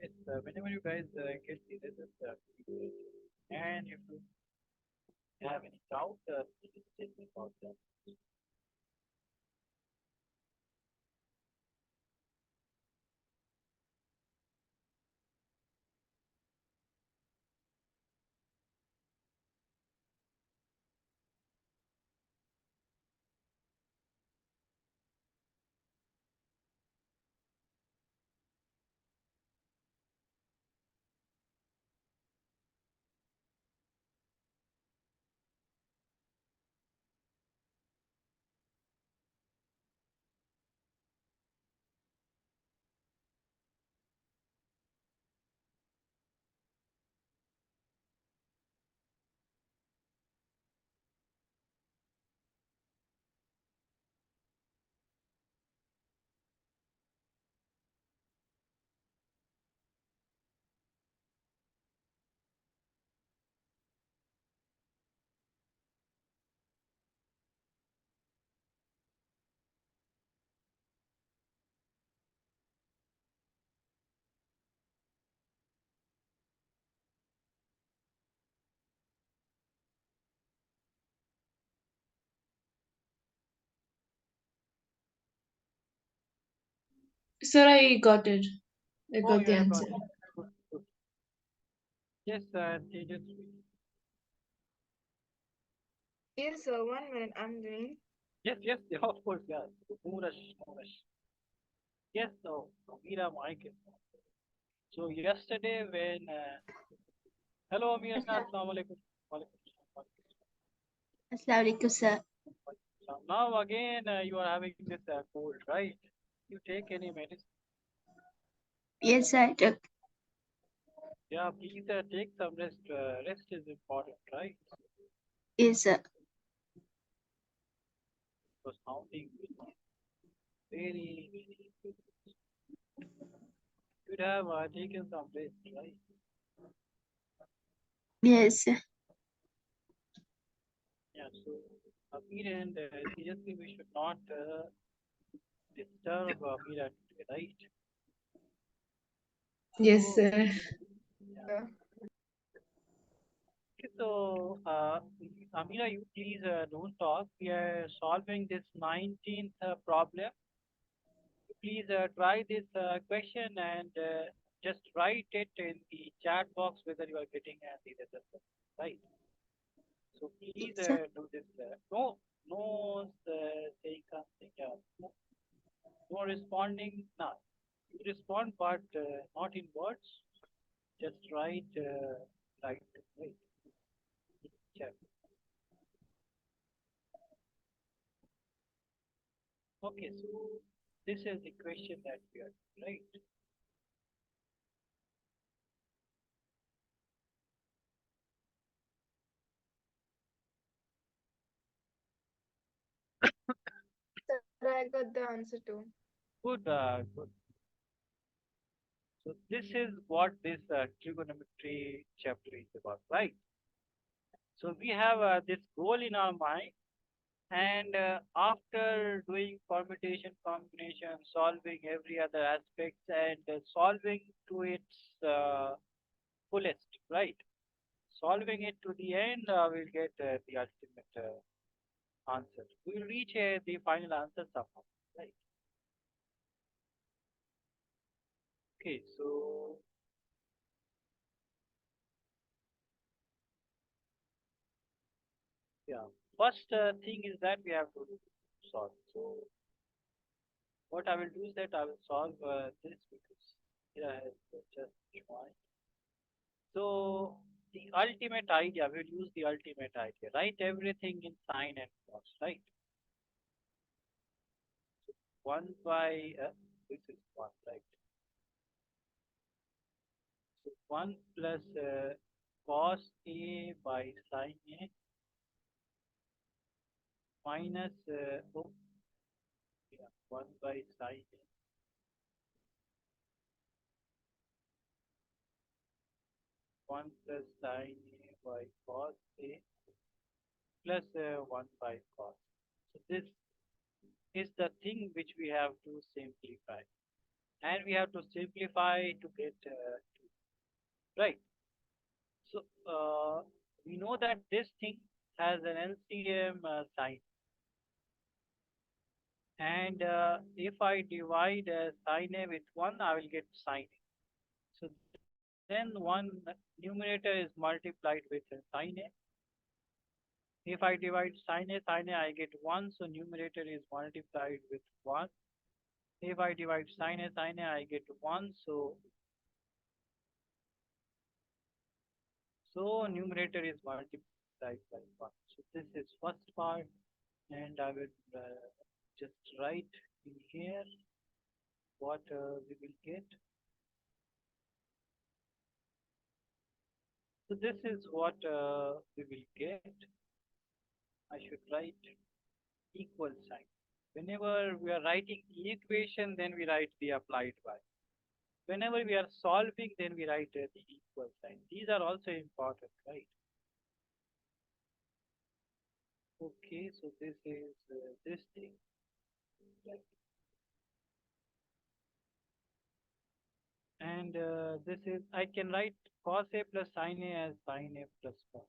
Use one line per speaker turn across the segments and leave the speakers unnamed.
Yes, whenever you guys get see this, and if you have any doubt, please tell me about that.
Sir, I got it. I
Oh,
got
you
the
have got
answer.
it. Good, good. Yes, Tejasvi.
Yes, 1 minute. I'm doing.
Yes, yes, yeah, of course, yeah. No rush, no rush. Yes, so Amira Mike is. So yesterday when hello Amira, assalamu alaikum. Walaikum salam,
Assalamu alaikum, sir.
walaikum salam. Now again you are having this cold, right? You take any medicine?
Yes, I took.
Yeah, please take some rest. Rest is important, right?
Yes, sir.
So sounding very, very should have taken some rest, right?
Yes, sir.
Yeah, so Amir and seriously, we should not disturb Amira today, right?
Yes,
So,
sir.
yeah.
Uh,
Okay, so, Amira, you please don't talk. We are solving this 19th problem. Please try this question and just write it in the chat box whether you are getting the result, right? So please
Yes, sir.
do this. No, no saying something. No, no responding. No, you respond, but not in words. Just write, write, right? Chat. Okay, so this is the question that we are right.
sir, I got the answer too.
Good, good. So this is what this trigonometry chapter is about, right? So we have this goal in our mind, and after doing permutation, combination, solving every other aspect, and solving to its fullest, right? Solving it to the end, we'll get the ultimate answer. We'll reach the final answer somehow, right? Okay, so yeah, first thing is that we have to solve. So what I will do is that I will solve this because here I have just joined. So the ultimate idea, we'll use the ultimate idea. Write everything in sine and cos, right? 1 by, this is 1, right? So 1 plus cos A by sine A minus, oh, yeah, 1 by sine A, 1 plus sine A by cos A plus 1 by cos. So this is the thing which we have to simplify. and we have to simplify to get 2, right? So we know that this thing has an LCM sign, and if I divide sin A with 1, I will get sin A. So then one numerator is multiplied with sin A. If I divide sin A, I get 1, so numerator is multiplied with 1. If I divide sin A, I get 1, so numerator is multiplied by 1. So this is first part, and I will just write in here what we will get. So this is what we will get. I should write equal sign. Whenever we are writing the equation, then we write the applied by. Whenever we are solving, then we write the equal sign. These are also important, right? Okay, so this is this thing. Right. And this is, I can write cos A plus sin A as sin A plus cos.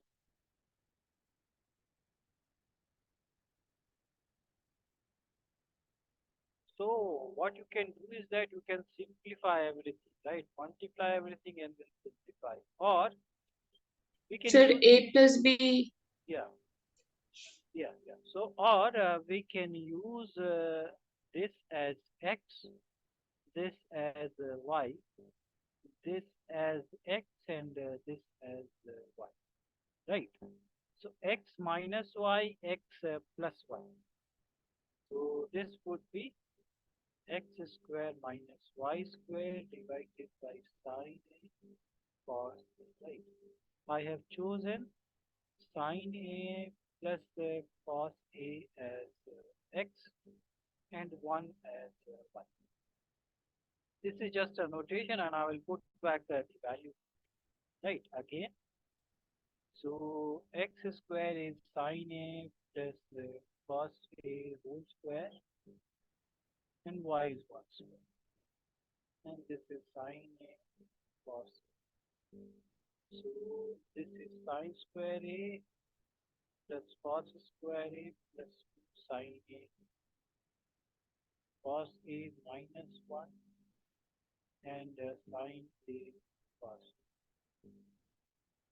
So what you can do is that you can simplify everything, right? Multiply everything and then simplify. Or we can
Sir,
use,
A plus B.
yeah, yeah. So or we can use this as x, this as y, this as x, and this as y, right? So x minus y, x plus y. So this would be x square minus y square divided by sin A cos A, right? I have chosen sin A plus cos A as x and 1 as y. This is just a notation, and I will put back the value, right, again. So x square is sin A plus cos A whole square, and y is 1 square. And this is sin A cos A. So this is sin square A plus cos square A plus sin A cos A minus 1 and sin A cos.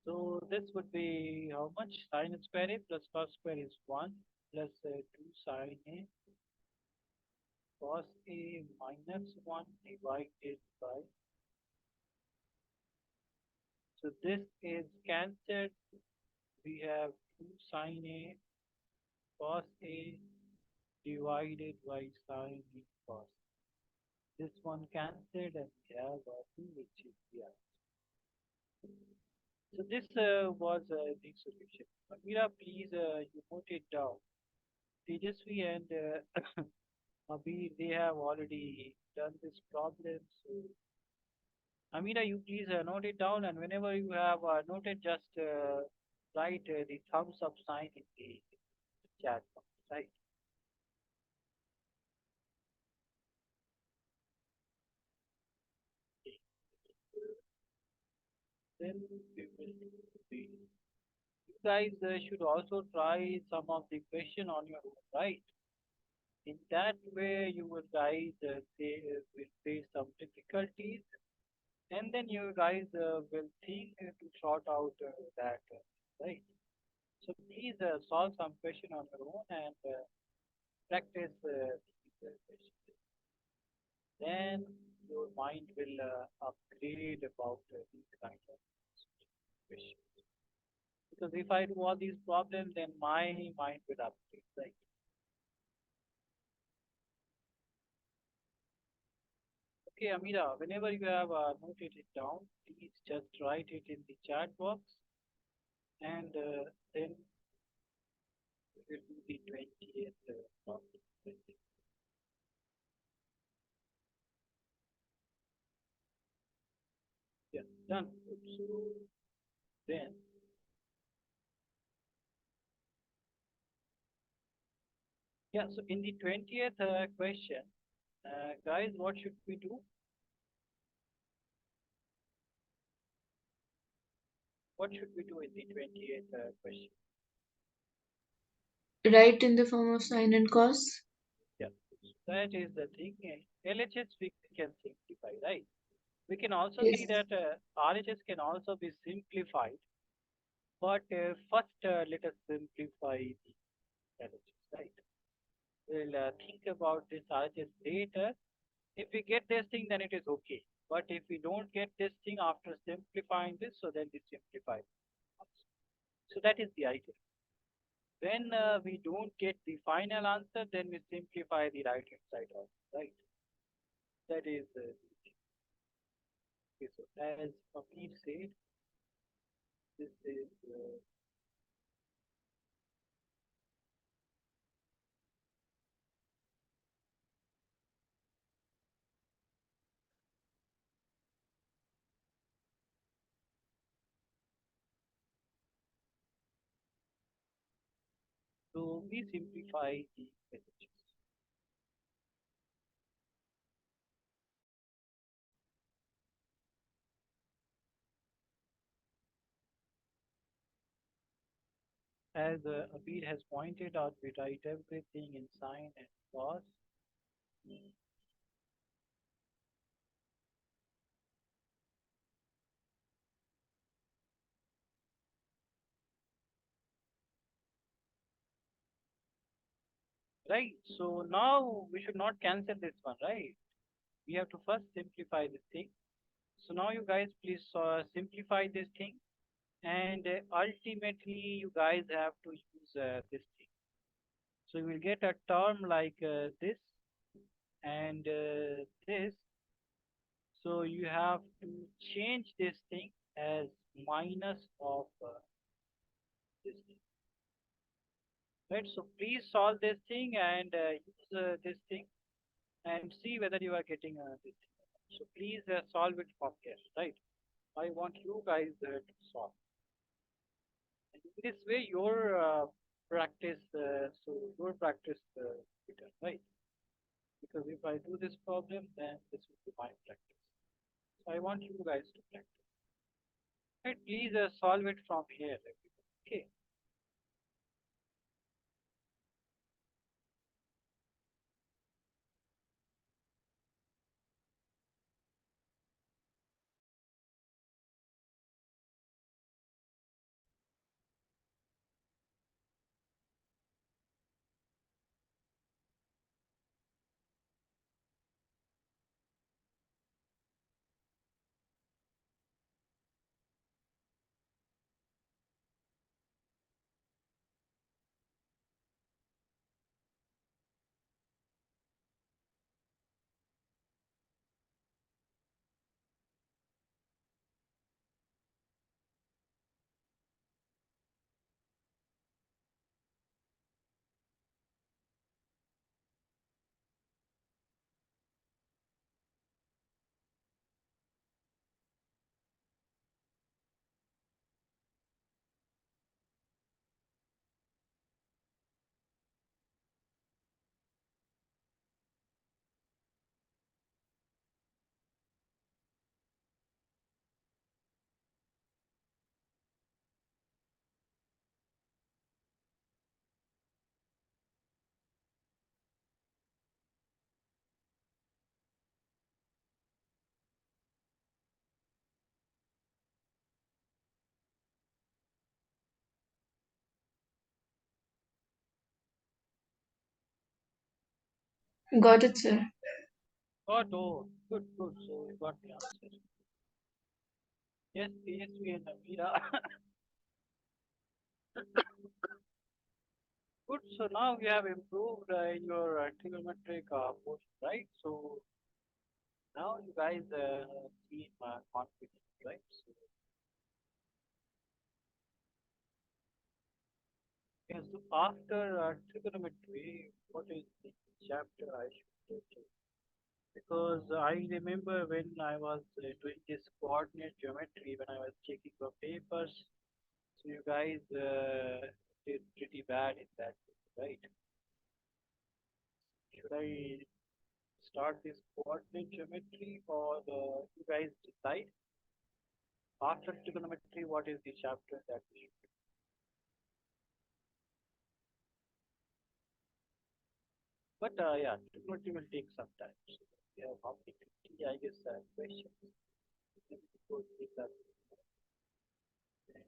So this would be how much? Sin square A plus cos square is 1 plus 2 sin A cos A minus 1 divided by. So this is cancelled. We have 2 sin A cos A divided by sin A cos. This one cancelled, and we have 2, which is the answer. So this was the solution. Amira, please you note it down. Tejasvi and Abhi, they have already done this problem. So Amira, you please note it down, and whenever you have noted, just write the thumbs up sign in the chat box, right? Then we will see. You guys should also try some of the question on your own, right? In that way, you will guys will face some difficulties, and then you guys will think to sort out that, right? So please solve some question on your own and practice these questions. Then your mind will upgrade about these kind of questions. Because if I do all these problems, then my mind will upgrade, right? Okay, Amira, whenever you have noted it down, please just write it in the chat box, and then we will do the 20th problem. Yeah, done. So then, yeah, so in the 20th question, guys, what should we do? What should we do in the 28th question?
Write in the form of sine and cos.
Yeah, that is the thing. LHS we can simplify, right? We can also see
Yes.
that RHS can also be simplified, but first let us simplify the LHS, right? We'll think about this RHS later. If we get this thing, then it is okay. But if we don't get this thing after simplifying this, so then we simplify. So that is the idea. When we don't get the final answer, then we simplify the right hand side also, right? That is okay. So as Amir said, this is so we simplify the messages. As Abir has pointed out, we write everything in sine and cos. Right. So now we should not cancel this one, right? We have to first simplify this thing. So now you guys please simplify this thing, and ultimately you guys have to use this thing. So you will get a term like this and this. So you have to change this thing as minus of this thing. Right. So please solve this thing and use this thing and see whether you are getting this thing. So please solve it from here. Right. I want you guys to solve. And in this way, your practice better, right? Because if I do this problem, then this will be my practice. So I want you guys to practice. Right? Please solve it from here, everybody. Okay.
Got it, sir.
Oh, good, good. So we got the answer. Yes, PSV and Amira. Good. So now we have improved your trigonometric portion, right? So now you guys seem confident, right? So, yes, so after trigonometry, what is the chapter I should take? Because I remember when I was doing this coordinate geometry, when I was checking the papers, so you guys did pretty bad in that, right? Should I start this coordinate geometry or you guys decide? After trigonometry, what is the chapter that we should do? But yeah, trigonometry will take some time. So we have how many 50, I guess, questions. Let me go through that. And,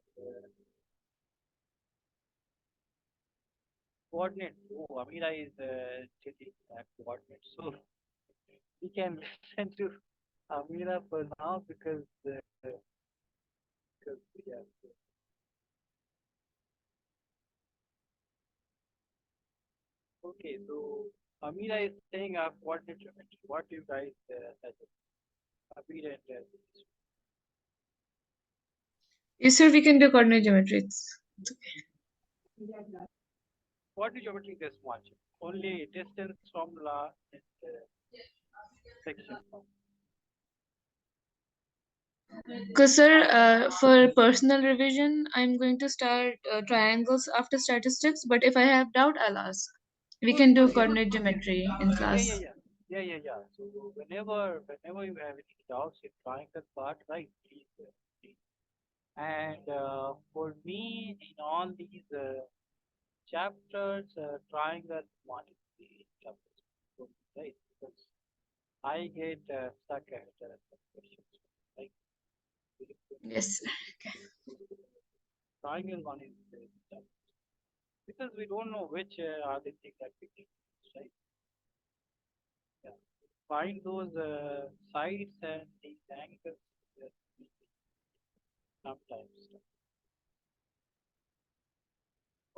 coordinate. Oh, Amira is taking coordinates. So we can listen to Amira for now because yeah. Okay, so Amira is saying coordinate geometry. What do you guys suggest? Amira and
Yes, sir, we can do coordinate geometry. It's okay.
coordinate geometry is this much. Only distance formula and section formula.
Because, sir, for personal revision, I'm going to start triangles after statistics, but if I have doubt, I'll ask. We can do coordinate geometry in
Yeah,
class.
yeah, yeah. Yeah. So whenever you have any doubts in triangle part, right? Please. And for me, in all these chapters, triangle one is the toughest for me, right? Because I get stuck at some questions, right?
Yes, sir.
Triangle one is the toughest because we don't know which are the things that we can use, right? Yeah. Find those sides and these angles sometimes.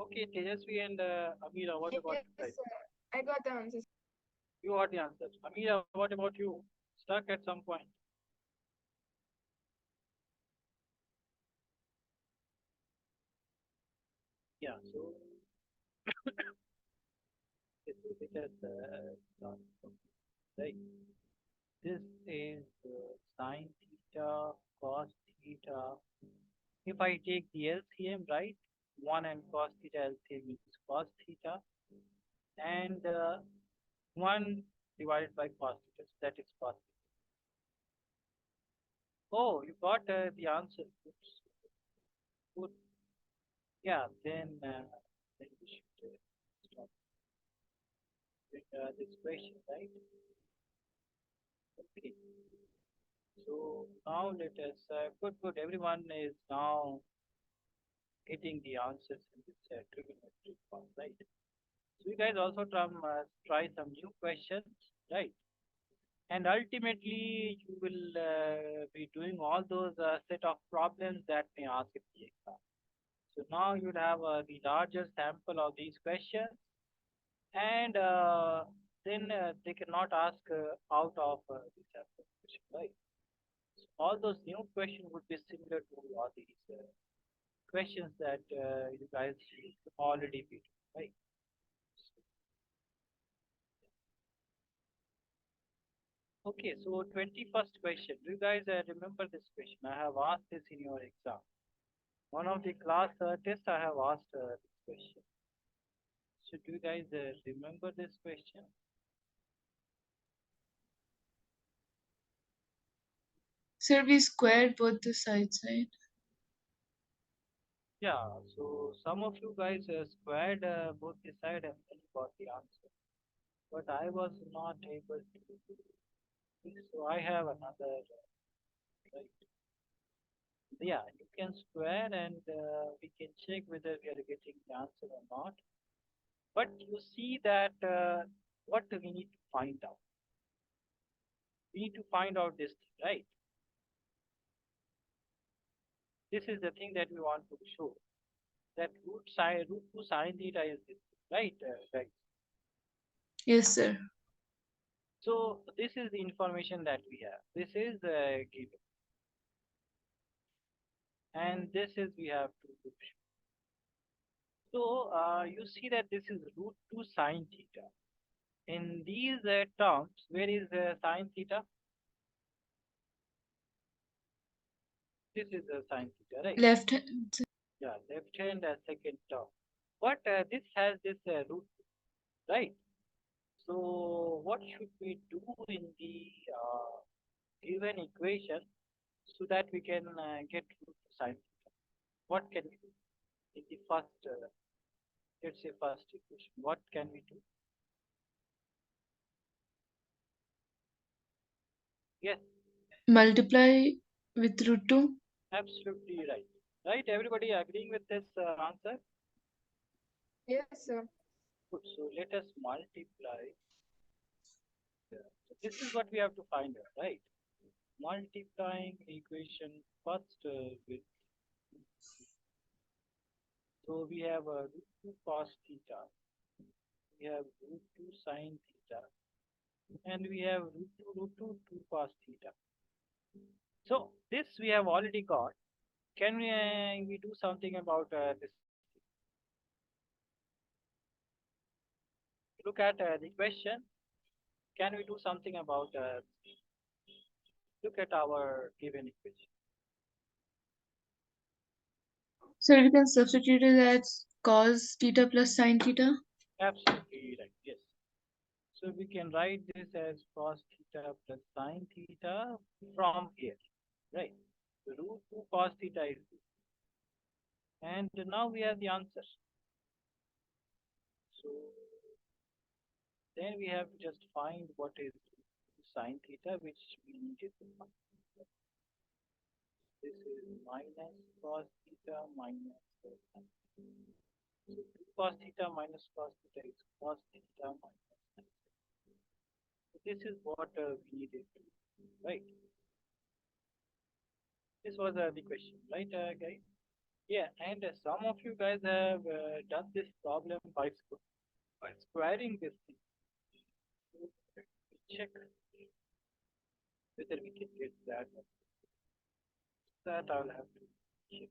Okay, Tejasvi and Amira, what about
Yes,
you guys?
I got the answers.
You got the answers. Amira, what about you? Stuck at some point. Yeah, so it will be just right. This is sine theta, cos theta. If I take the LCM, right, 1 and cos theta LCM is cos theta, and 1 divided by cos theta, so that is cos theta. Oh, you got the answer. Oops. Good. Yeah, then we should stop with this question, right? Okay. So now let us, good. Everyone is now getting the answers in this trigonometric form, right? So you guys also try some new questions, right? And ultimately, you will be doing all those set of problems that may ask in the exam. So now you'll have the larger sample of these questions, and then they cannot ask out of the sample question, right? So all those new questions would be similar to all these questions that you guys already beat, right? Okay, so 21st question. Do you guys remember this question? I have asked this in your exam. One of the class tests I have asked this question. So do you guys remember this question?
Sir, we squared both the sides, right?
Yeah, so some of you guys squared both the side and then got the answer. But I was not able to do this. So I have another, right? Yeah, you can square and we can check whether we are getting the answer or not. But you see that what do we need to find out? We need to find out this thing, right? This is the thing that we want to show. That root 2 sine theta is this, right? Right.
Yes, sir.
So this is the information that we have. This is given, and this is we have to show. So you see that this is root 2 sine theta. In these terms, where is sine theta? This is sine theta, right?
Left hand.
Yeah, left hand second term. But this has this root, right? So what should we do in the given equation so that we can get root sine theta. What can we do in the first, let's say first equation? What can we do? Yes,
Multiply with root 2.
absolutely right. Right, everybody agreeing with this answer?
Yes, sir.
Good. So let us multiply. So this is what we have to find out, right? Multiplying equation first with, so we have root 2 cos theta, we have root 2 sine theta, and we have root 2 cos theta. So this we have already got. Can we do something about this? Look at the question. Can we do something about? Look at our given equation.
So we can substitute it as cos theta plus sine theta.
Absolutely right. Yes. So we can write this as cos theta plus sine theta from here, right? The root 2 cos theta is this. And now we have the answer. So then we have to just find what is sine theta, which we needed to find. This is minus cos theta minus sine theta. So 2 cos theta minus cos theta is cos theta minus sine theta. So this is what we needed to do, right? This was the question, right, guys? Yeah, and some of you guys have done this problem by squaring this thing. So check whether we can get that. That I'll have to check.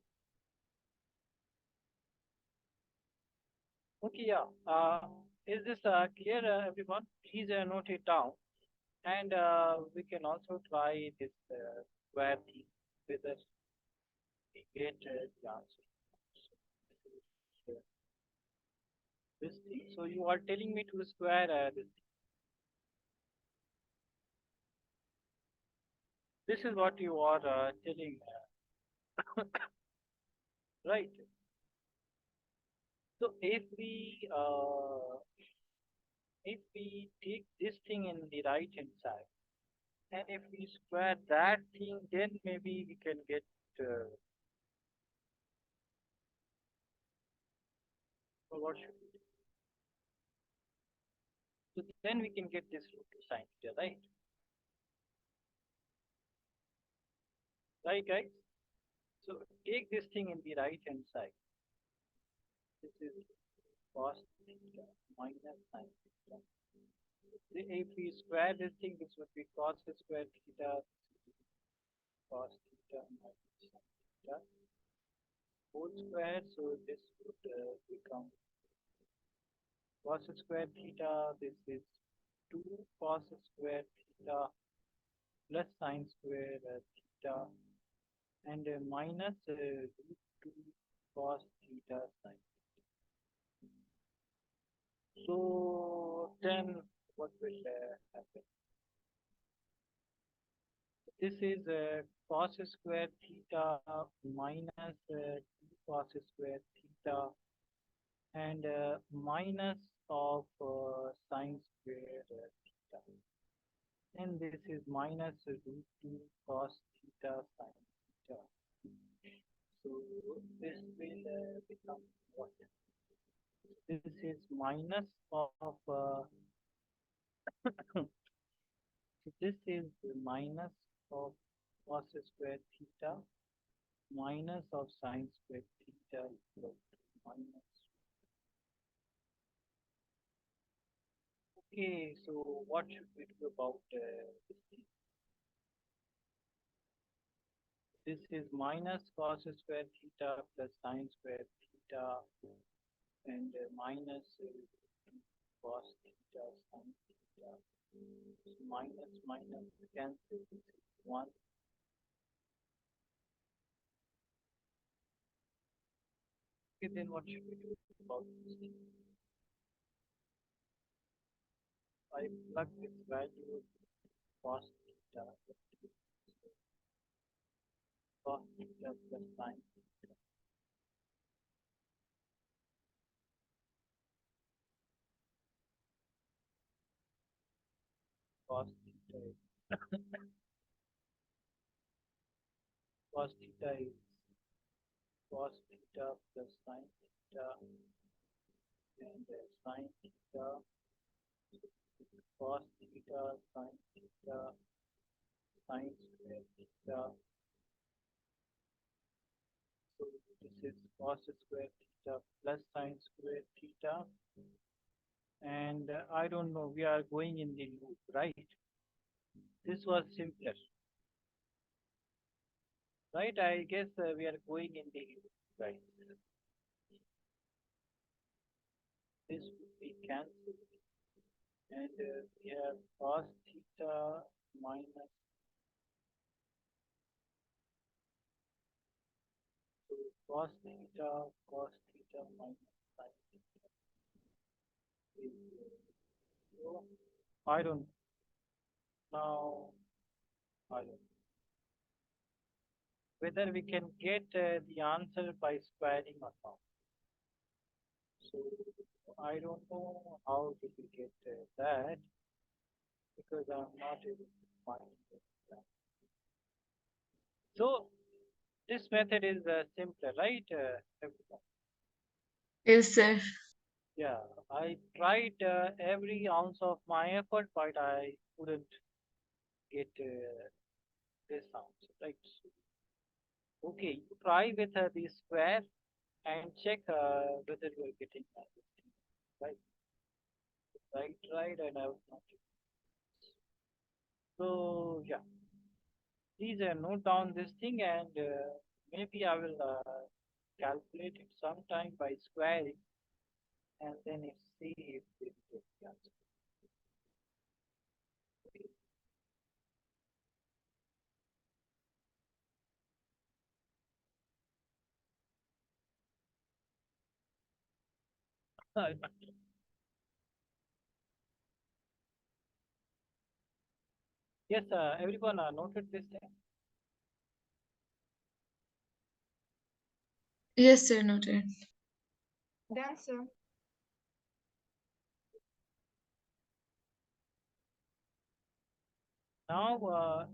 Okay, yeah. Is this clear, everyone? Please note it down. And we can also try this square thing whether we get the answer. So, this thing. So you are telling me to square this thing. This is what you are telling, right? So if we take this thing in the right hand side, and if we square that thing, then maybe we can get. So what should we do? So then we can get this root 2 sine theta, right? Right, guys? So take this thing in the right hand side. This is cos theta minus sine theta. If we square this thing, this would be cos square theta, cos theta minus sine theta whole square. So this would become cos square theta. This is 2 cos square theta plus sine square theta and minus root 2 cos theta sine. So then what will happen? This is cos square theta minus 2 cos square theta and minus of sine square theta. And this is minus root 2 cos theta sine theta. So this will become what? This is minus of so this is minus of cos square theta minus of sine square theta equal to minus. Okay, so what should we do about this thing? This is minus cos square theta plus sine square theta and minus cos theta sine theta. So minus minus cancel, this is 1. Okay, then what should we do about this thing? I plug this value cos theta. plus sine theta. Cos theta is cos theta is cos theta plus sine theta and sine theta cos theta sine theta sine square theta. So this is cos square theta plus sine square theta. And I don't know, we are going in the loop, right? This was simpler, right? I guess we are going in the loop, right? This would be cancelled. And we have cos theta minus so cos theta minus sine theta is 0. I don't know. I don't know whether we can get the answer by squaring or not. So I don't know how did we get that because I'm not able to find it. So this method is simpler, right? Everyone?
Yes, sir.
Yeah, I tried every ounce of my effort, but I couldn't get this answer, right? Okay, you try with the square and check whether you are getting this thing, right. I tried and I was not able. So yeah, please note down this thing and maybe I will calculate it sometime by squaring and then see if it gets the answer. Okay. Yes, everyone noted this thing.
Yes, sir, noted.
Done, sir.
Now,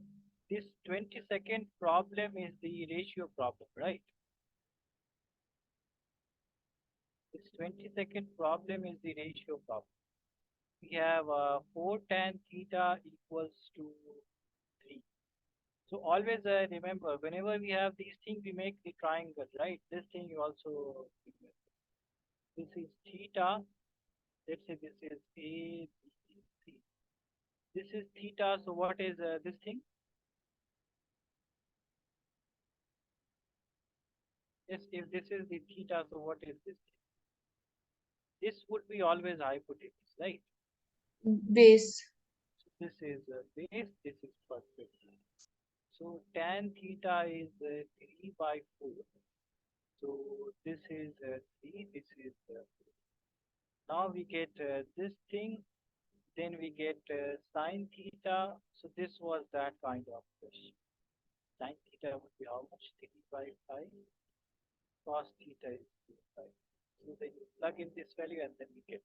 this 20-second problem is the ratio problem, right? This 20-second problem is the ratio problem. We have 4 tan theta equals to 3. So always remember, whenever we have these things, we make the triangle, right? This thing you also, this is theta. Let's say this is A, B, C. This is theta. So what is this thing? Yes, if this is the theta, so what is this thing? This would be always hypotenuse, right?
Base.
So this is base, this is perspective. So tan theta is 3 by 4. So this is 3, this is now we get this thing, then we get sine theta. So this was that kind of question. Sine theta would be how much? 3 by 5. Cos theta is 3 by 5. So then you plug in this value and then we get.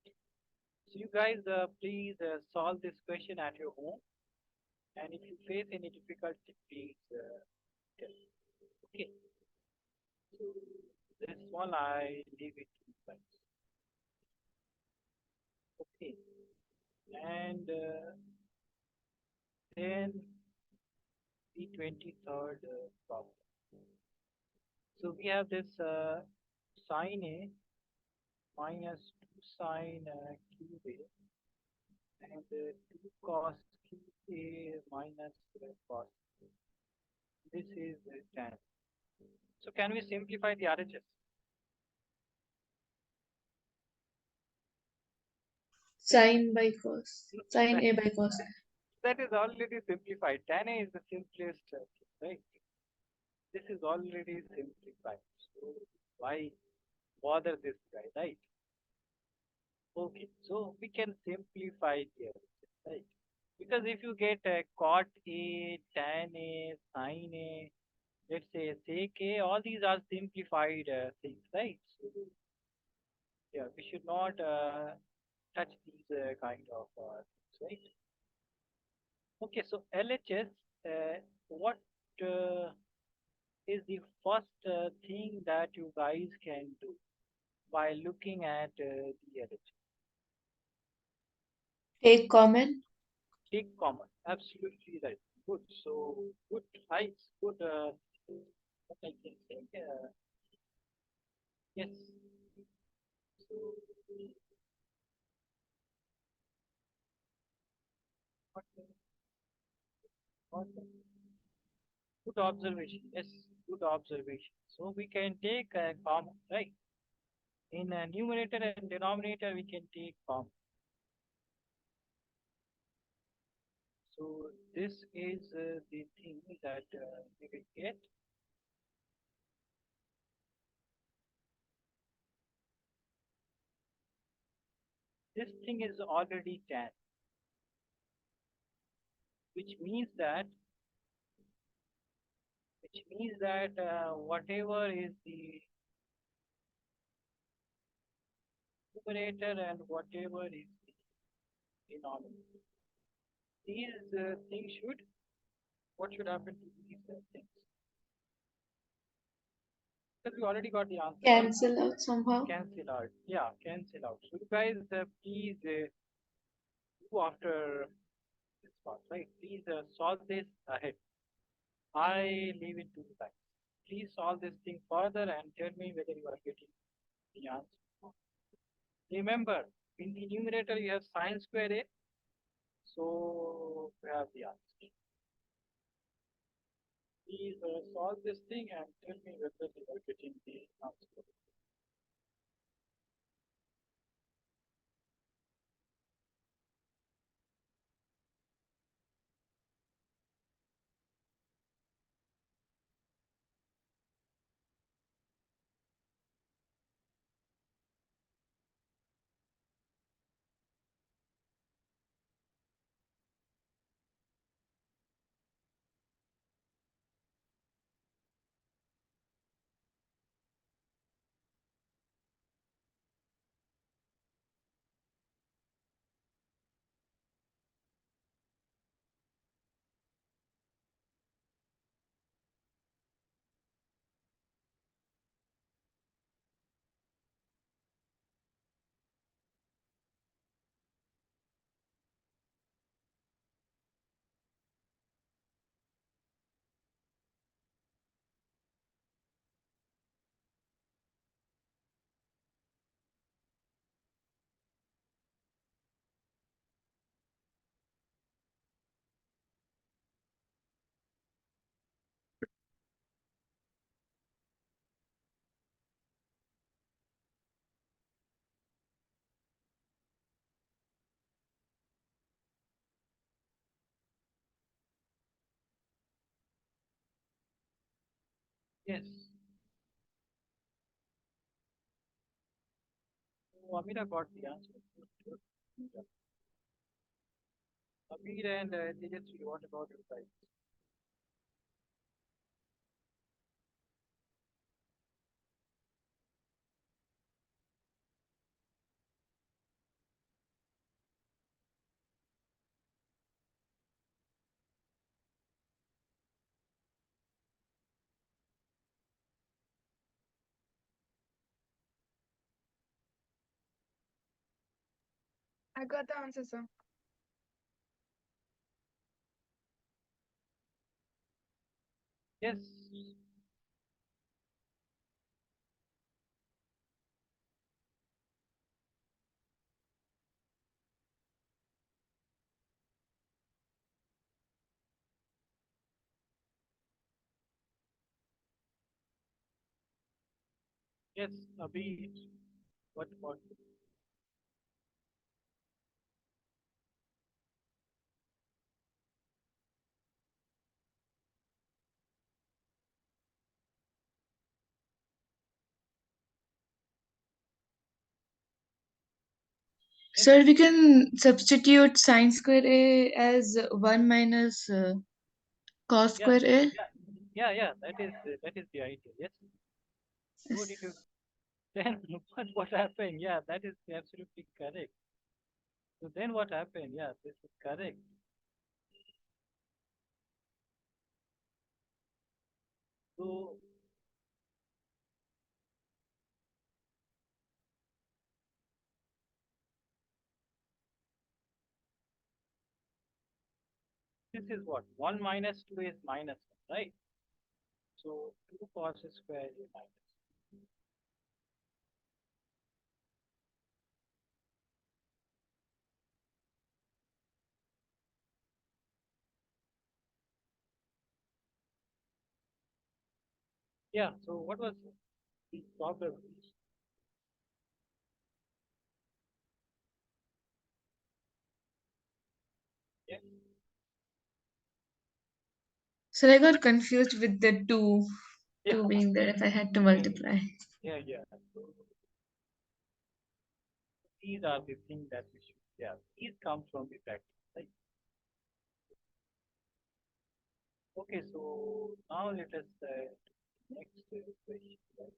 So you guys please solve this question at your home. And if you face any difficulty, please tell me. Okay. So this one I leave it to you guys. Okay. And then the 23rd problem. So we have this sine A minus 2 sine cube A and 2 cos cube A minus cos. This is tan. So can we simplify the RHS?
Sine by cos. Sine A by cos.
That is already simplified. Tan A is the simplest, right? This is already simplified. So why bother this guy, right? Okay, so we can simplify here, right? Because if you get cot A, tan A, sin A, let's say sec A, all these are simplified things, right? So, yeah, we should not touch these kind of things, right? Okay, so LHS, what uh, is the first thing that you guys can do by looking at the LHS?
Take common.
Take common, absolutely right. Good. So good heights, good. What I can say. Yes. So what, what, good observation. Yes, good observation. So we can take common, right? In numerator and denominator, we can take common. So this is the thing that we will get. This thing is already 10, which means that whatever is the numerator and whatever is the denominator, these things should, what should happen to these things? Because we already got the answer, right?
Cancel out somehow.
Cancel out. Yeah, cancel out. So you guys, please do after this part, right? Please solve this ahead. I leave it to you guys. Please solve this thing further and tell me whether you are getting the answer. Remember, in the numerator you have sine square a, so we have the answer. Please solve this thing and tell me whether you are getting the answer. Yes. So Amira got the answer. Good, good. Yeah. Amir and Tejasvi, what about you guys?
I got the answer, sir.
Yes. Yes, Abhi. What about you? Yes.
Sir, we can substitute sine square A as 1 minus cos
Yeah,
square A.
yeah, Yeah, that is the idea. Yes. So did you then what happened? Yeah, that is absolutely correct. So then what happened? Yeah, this is correct. So this is what? 1 minus 2 is minus 1, right? So 2 cos square is minus. Yeah, so what was the problem? Yeah,
So I got confused with the
yeah,
two being there if I had to multiply.
yeah. So these are the things that we should, yeah, these come from the practice, right? Okay, so now let us next question. Right?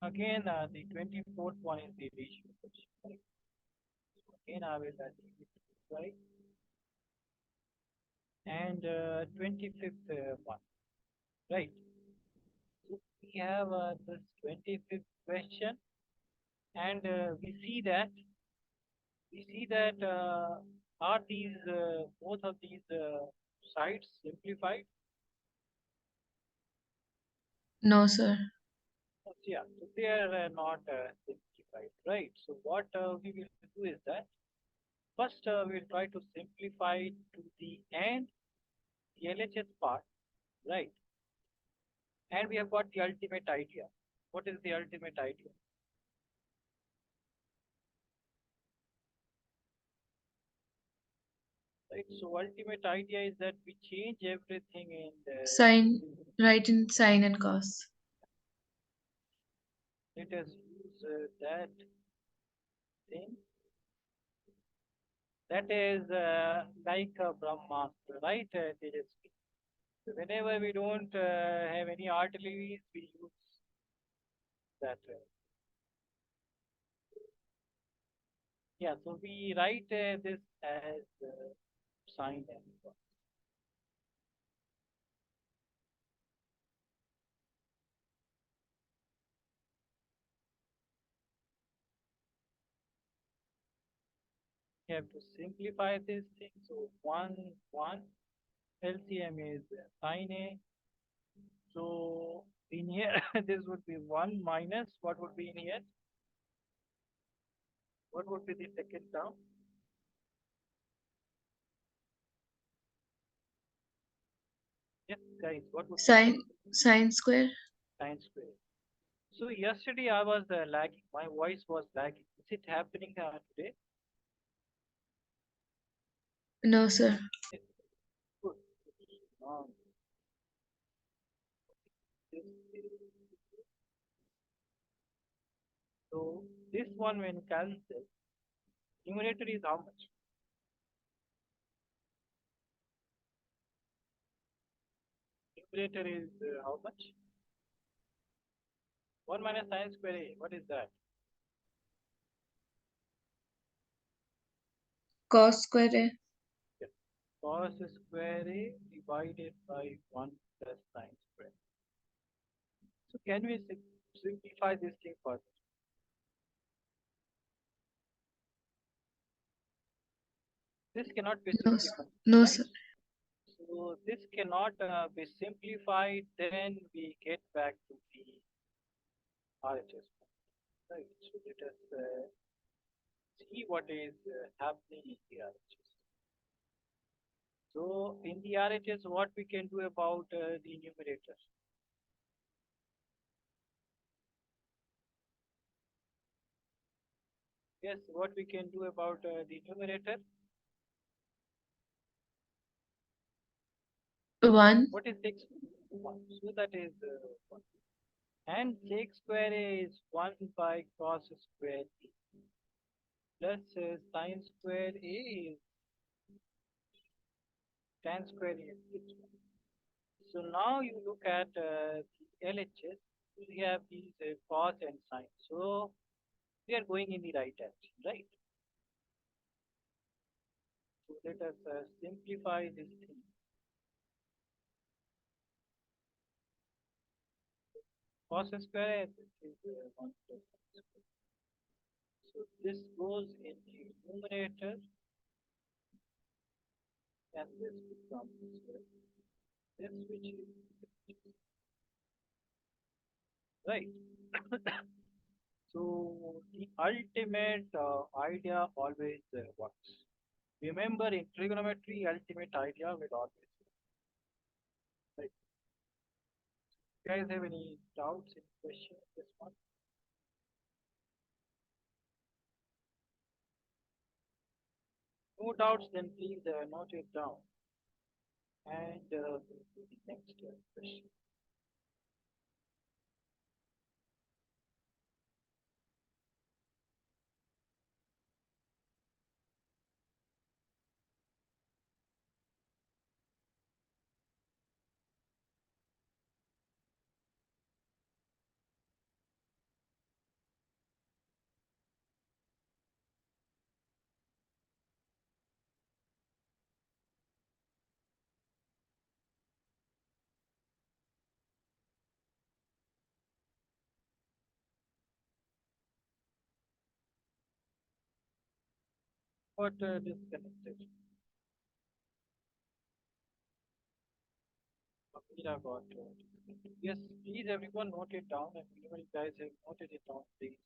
Again, the 24th one is the ratio question, right? So again, I will leave it right, and 25th one, right? So we have this 25th question, and we see that are these both of these sides simplified?
No, sir.
Yeah, so they are not simplified, right? So what we will do is that first we'll try to simplify it to the end, the LHS part, right? And we have got the ultimate idea. What is the ultimate idea? Right. So ultimate idea is that we change everything in the.
Sine, right in sine and cos.
Let us use that thing. That is like a Brahmastra, right? Tejasvi? So whenever we don't have any artilleries, we use that. Yeah, so we write this as sine and cos. We have to simplify this thing. So 1 LCM is sine A. So in here, this would be 1 minus what would be in here? What would be the second term? Yes, guys, what would be
Sine square.
sine square? So yesterday I was lagging. My voice was lagging. Is it happening today?
No, sir.
Yes, good. Um, this so this one when cancelled, numerator is how much? Numerator is how much? 1 minus sine square A. What is that?
Cos square A.
Yes. Cos square A divided by 1 plus sine square. So can we simplify this thing further? This cannot be
No,
simplified,
no,
right?
sir.
So this cannot be simplified. Then we get back to the RHS, right? So let us see what is happening in the RHS. So in the RHS, what we can do about the numerator? Yes, what we can do about the numerator?
1.
What is 6? 1. So that is 1. And sec square A is 1 by cos square A plus sine square A is tan square A. So now you look at the LHS, we have these cos and sine. So we are going in the right direction, right? So let us simplify this thing. Cos square this is 1 plus sin square. So this goes in the numerator and this becomes this which is right. So the ultimate idea always works. Remember in trigonometry, ultimate idea will always work. Right. You guys have any doubts, any questions? This one? No doubts, then please note it down. And the next question. What disconnected? Amira got disconnected. Yes, please everyone note it down and whenever you guys have noted it down, please.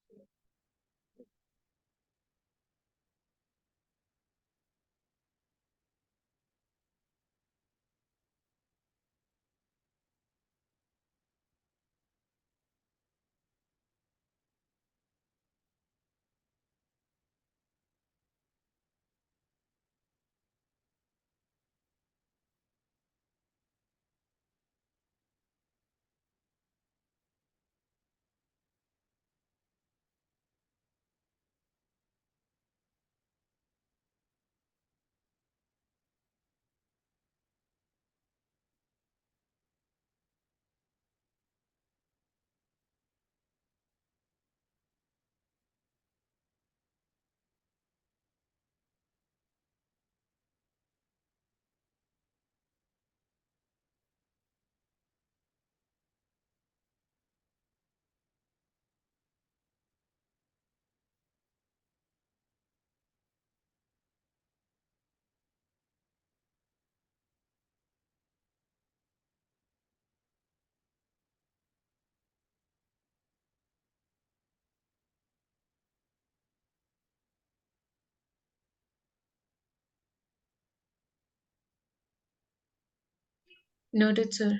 Noted, sir.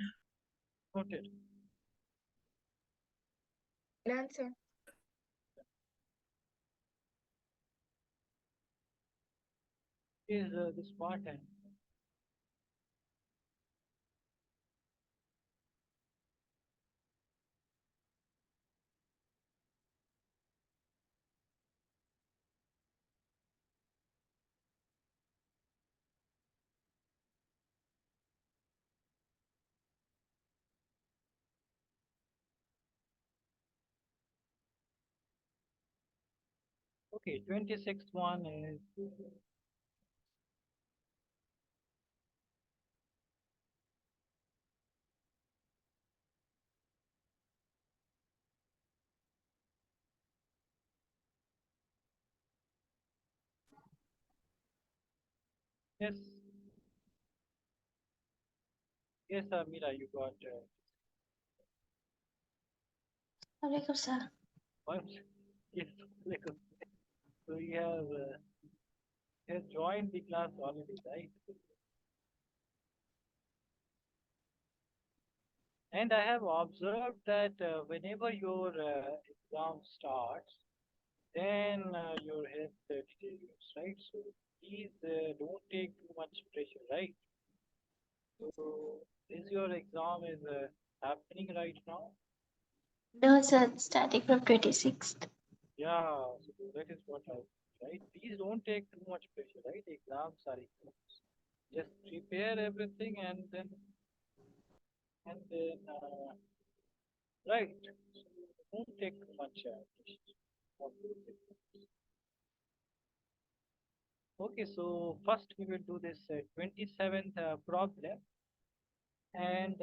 Noted.
Answer.
Is the Spartan. Okay, 26th one is yes, yes, Amira, you got
Alaikum salam.
one. Yes, like, so you have has joined the class already, right? And I have observed that whenever your exam starts, then your health deteriorates, right? So please don't take too much pressure, right? So is your exam is happening right now?
No, sir. Starting from 26th.
Yeah, so that is what I right. Please don't take too much pressure, right? Exams are exams. Just prepare everything and then right. So don't take too much pressure on those exams. Okay, so first we will do this 27th problem, and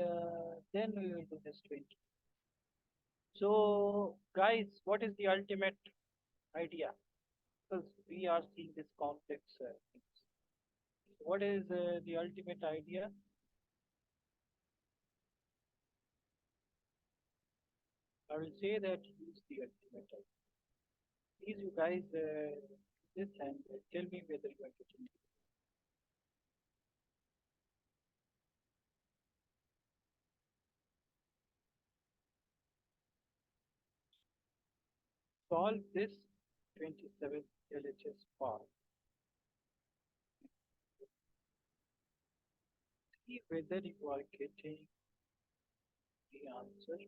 then we will do this 20. So, guys, what is the ultimate idea? Because we are seeing this complex things. What is the ultimate idea? I will say that use the ultimate idea. Please, you guys, this and tell me whether you are getting it. Solve this 27th LHS part. See whether you are getting the answer.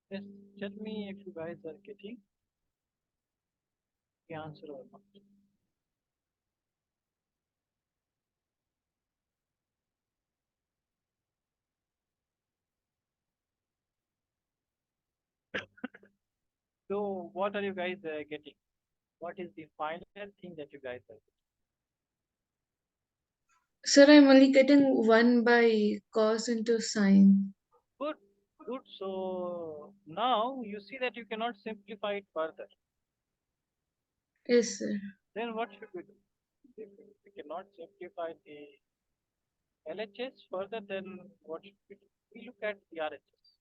Yes, tell me if you guys are getting the answer or not. So, what are you guys getting? What is the final thing that you guys are
Sir, I'm only getting 1 by cos into sine.
good? Good. So now you see that you cannot simplify it further.
Yes, sir.
Then what should we do? If we cannot simplify the LHS further, then what should we do? We look at the RHS.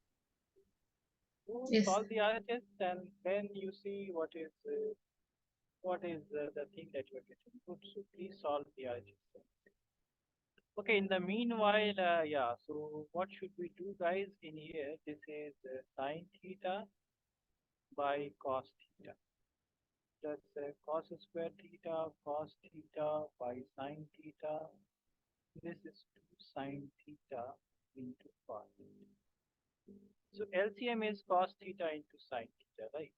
You
Yes.
solve the RHS, and then you see what is the thing that you are getting. Good. So please solve the RHS. Okay, in the meanwhile, yeah, so what should we do, guys, in here? This is sine theta by cos theta. Plus cos square theta, cos theta by sine theta. This is 2 sine theta into cos theta. So LCM is cos theta into sine theta, right?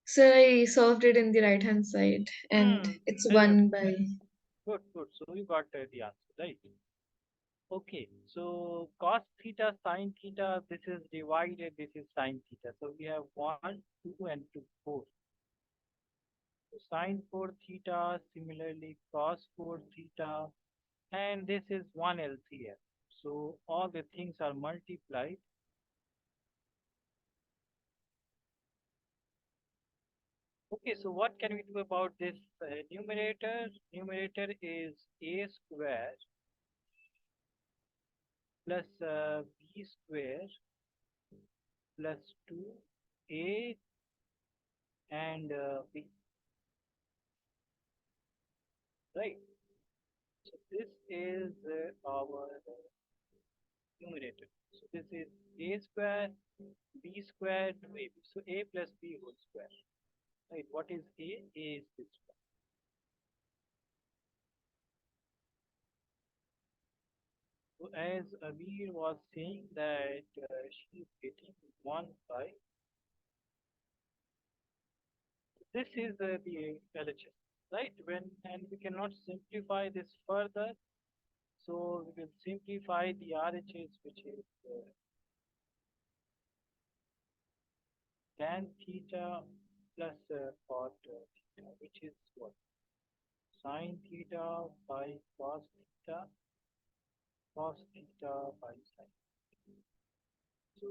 Sir, I solved it in the right hand side and it's
Very
1 by.
good, good. So you got the answer, right? Okay, so cos theta, sine theta, this is divided, this is sine theta. So we have 1, 2, and 2, 4. So sine 4 theta, similarly cos 4 theta, and this is 1 LCM. So all the things are multiplied Okay, so what can we do about this numerator? Numerator is a square plus b square plus 2a and b, right? So this is our numerator. So this is a square, b square, 2ab. So a plus b whole square, right? What is a? A is this one. So as Amir was saying that she is getting 1 by, this is the LHS, right? And we cannot simplify this further, so we will simplify the RHS, which is tan theta plus cot theta, which is what? Sin theta by cos theta by sin. So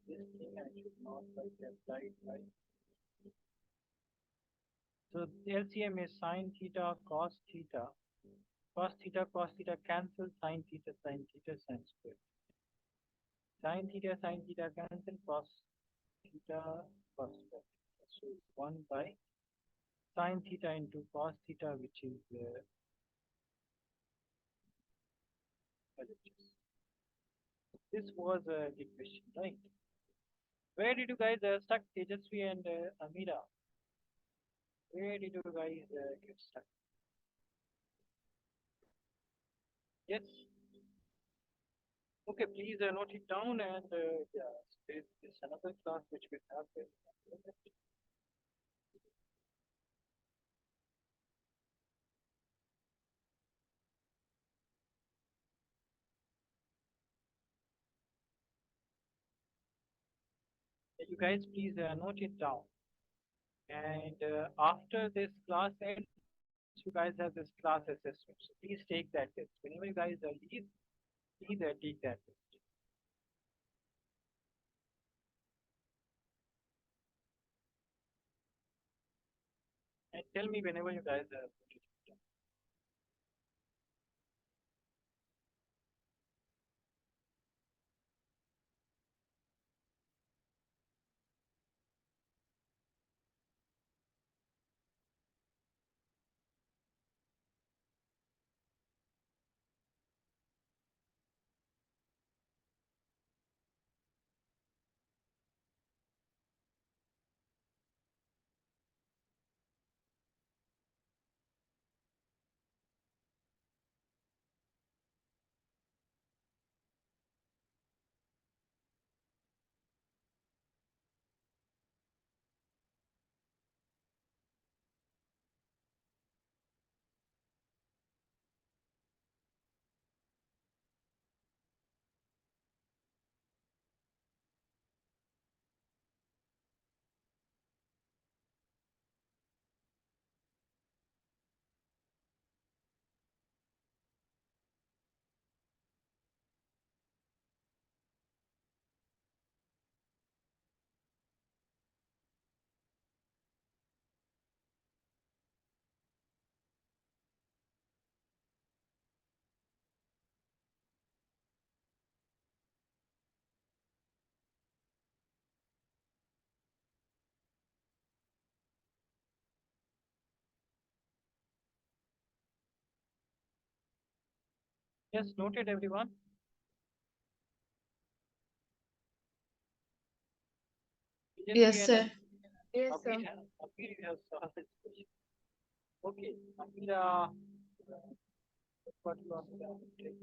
this thing I should not write as right. So the LCM is sin theta, cos theta cancel, sin theta, sin square. Sin theta cancel, cos theta, cos square. So it's 1 by sin theta into cos theta, which is LHS. This was the question, right? Where did you guys stuck, Tejasvi and Amira? Where did you guys get stuck? Yes. Okay, please note it down and yeah, there's another class which we have. You guys please note it down. And after this class ends, you guys have this class assessment. So please take that test. Whenever you guys leave, please take that test. And tell me whenever you guys put it down. Yes, noted everyone.
Yes, sir.
Yes, sir.
Abir, you have solved this question. Okay, Amira, what you want to take?